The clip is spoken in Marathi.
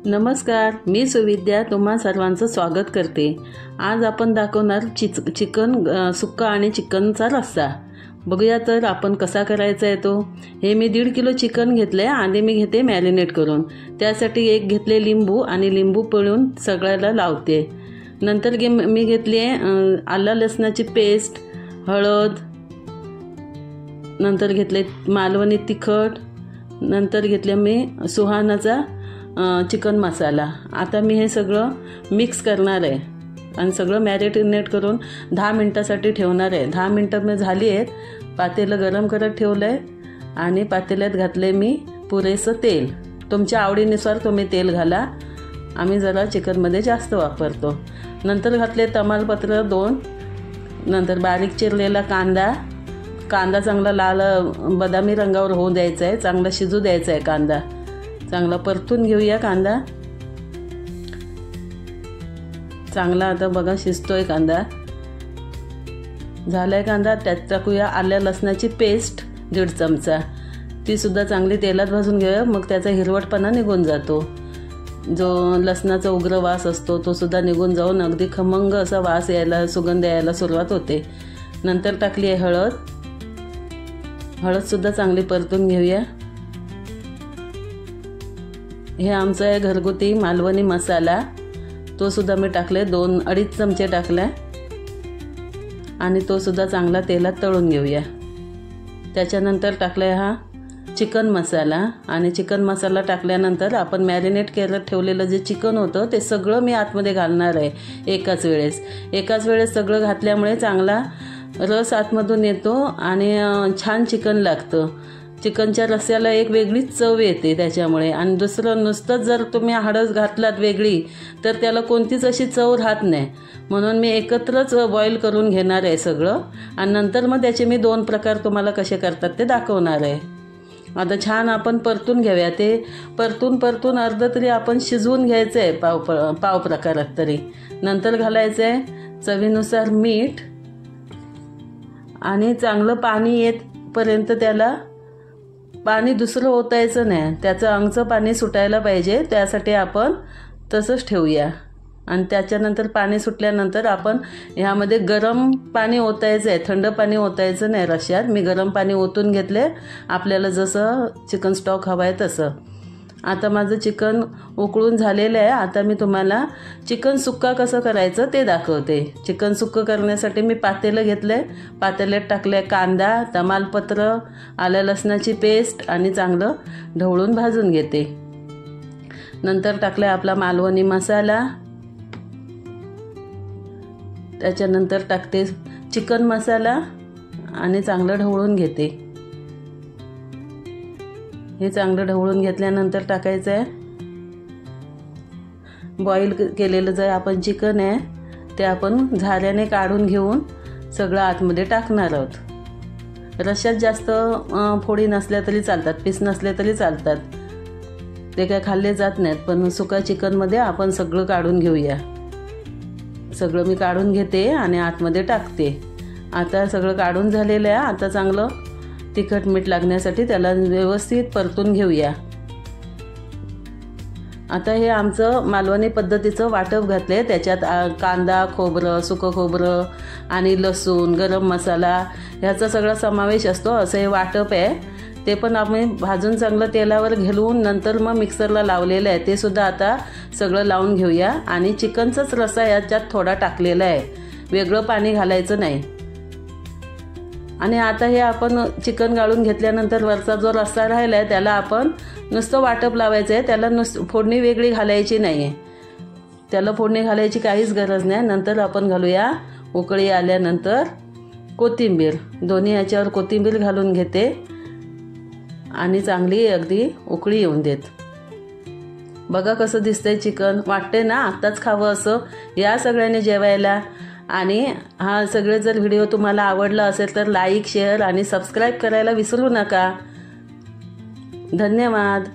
नमस्कार, मी सुविद्या तुम्हा सर्वांचं स्वागत करते। आज आपण दाखवणार चिकन सुक्का आणि चिकनचा रस्सा। बघूया तर आपण कसा करायचा आहे तो। हे मी 1.5 किलो चिकन घेतले आणि मी घेते मॅरिनेट करून। त्यासाठी एक घेतले लिंबू आणि लिंबू पिळून सगळ्याला लावते। नंतर मी घेतली आला लसणाची पेस्ट, हळद, नंतर घेतले मालवणी तिखट, नंतर घेतले मी सुहानाचा चिकन मसाला। आता मी हे सगळं मिक्स करणार आहे आणि सगळं मॅरिनेट करून 10 मिनिटासाठी ठेवणार आहे। 10 मिनिटं मी झाली आहेत। पातेलं गरम करत ठेवलंय आणि पातेल्यात घातले मी पुरेसं तेल। तुमच्या आवडीनुसार तुम्ही तेल घाला, आम्ही जरा चिकनमध्ये जास्त वापरतो। नंतर घातले तमालपत्र 2, नंतर बारीक चिरलेला कांदा चांगला लाल बदामी रंगावर होऊ द्यायचा आहे, चांगला शिजू द्यायचा आहे। कांदा चांगला परतून घेऊया। कांदा चांगला आता बघा शिजतोय, कांदा झालाय। कांदा त्यात टाकूया आल्या लसणाची पेस्ट 1.5 चमचा, ती सुद्धा चांगली तेलात भाजून घेऊया। मग त्याचा हिरवटपणा निघून जातो, जो लसणाचा उग्र वास असतो तो सुद्धा निघून जाऊन अगदी खमंग असा वास यायला, सुगंध यायला सुरुवात होते। नंतर टाकली आहे हळद सुद्धा चांगली परतून घेऊया। हे आमचा आहे घरगुती मालवणी मसाला, तो सुद्धा मी टाकले 2-2.5 चमचे टाकले आणि तो सुद्धा चांगला तेलात तळून घेऊया। त्याच्यानंतर टाकलाय हा चिकन मसाला आणि चिकन मसाला टाकल्यानंतर आपण मॅरिनेट करत ठेवलेलं जे चिकन होतं ते सगळं मी आतमध्ये घालणार आहे एकाच वेळेस सगळं घातल्यामुळे चांगला रस आतमधून येतो आणि छान चिकन लागतं। चिकनच्या रस्स्याला एक वेगळीच चव येते त्याच्यामुळे। आणि दुसरं नुसतं जर तुम्ही हळद घातलात वेगळी तर त्याला कोणतीच अशी चव राहत नाही, म्हणून मी एकत्रच बॉईल करून घेणार आहे सगळं आणि नंतर मग त्याचे मी 2 प्रकार तुम्हाला कसे करतात ते दाखवणार आहे। आता छान आपण परतून घेऊया। ते परतून अर्ध तरी आपण शिजवून घ्यायचं आहे, पाव प्रकारात तरी। नंतर घालायचं आहे चवीनुसार मीठ आणि चांगलं पाणी येतपर्यंत त्याला पाणी दुसरं ओतायचं नाही, त्याचं अंगचं पाणी सुटायला पाहिजे, त्यासाठी आपण तसंच ठेवूया। आणि त्याच्यानंतर पाणी सुटल्यानंतर आपण ह्यामध्ये गरम पाणी ओतायचं आहे, थंड पाणी ओतायचं नाही रश्श्यात। मी गरम पाणी ओतून घेतले, आपल्याला जसं चिकन स्टॉक हवा आहे तसं। आता माझं चिकन उकळून झालेलं आहे। आता मी तुम्हाला चिकन सुक्का कसं करायचं ते दाखवते। चिकन सुक्कं करण्यासाठी मी पातेलं घेतलं, पातेल्यात टाकले कांदा, तमालपत्र, आलं लसणाची पेस्ट आणि चांगलं ढवळून भाजून घेते। नंतर टाकले आपला मालवणी मसाला, त्याच्यानंतर टाकते चिकन मसाला आणि चांगलं ढवळून घेते। हे चांगलं ढवळून घेतल्यानंतर टाकायचं आहे बॉईल केलेलं जे आपण चिकन आहे ते आपण झाऱ्याने काढून घेऊन सगळं आतमध्ये टाकणार आहोत। रश्श्यात जास्त फोडी नसल्या तरी चालतात, पीस नसले तरी चालतात, ते काय खाल्ले जात नाहीत, पण सुका चिकनमध्ये आपण सगळं काढून घेऊया। सगळं मी काढून घेते आणि आतमध्ये टाकते। आता सगळं काढून झालेलं आहे। आता चांगलं तिखट मीठ लागण्यासाठी त्याला व्यवस्थित परतून घेऊया। आता हे आमचं मालवणी पद्धतीचं वाटप घातले, त्याच्यात कांदा, खोबरं, सुकं खोबरं आणि लसूण, गरम मसाला ह्याचा सगळा समावेश असतो। असं हे वाटप आहे, ते पण आम्ही भाजून चांगलं तेलावर घालून नंतर मग मिक्सरला लावलेलं आहे, ते सुद्धा आता सगळं लावून घेऊया। आणि चिकनचाच रस्सा याच्यात थोडा टाकलेला आहे, वेगळं पाणी घालायचं नाही। आणि आता हे आपण चिकन गाळून घेतल्यानंतर वरचा जो रस्सा राहिला आहे त्याला आपण नुसतं वाटप लावायचं आहे, त्याला फोडणी वेगळी घालायची नाही आहे, त्याला फोडणी घालायची काहीच गरज नाही। नंतर आपण घालूया उकळी आल्यानंतर कोथिंबीर, दोन्ही याच्यावर कोथिंबीर घालून घेते आणि चांगली अगदी उकळी येऊन देत। बघा कसं दिसतंय चिकन, वाटते ना आत्ताच खावं असं। या सगळ्यांनी जेवायला। आणि हा सगळे जर व्हिडिओ तुम्हाला आवडला असेल तर लाईक, शेअर आणि सबस्क्राईब करायला विसरू नका। धन्यवाद।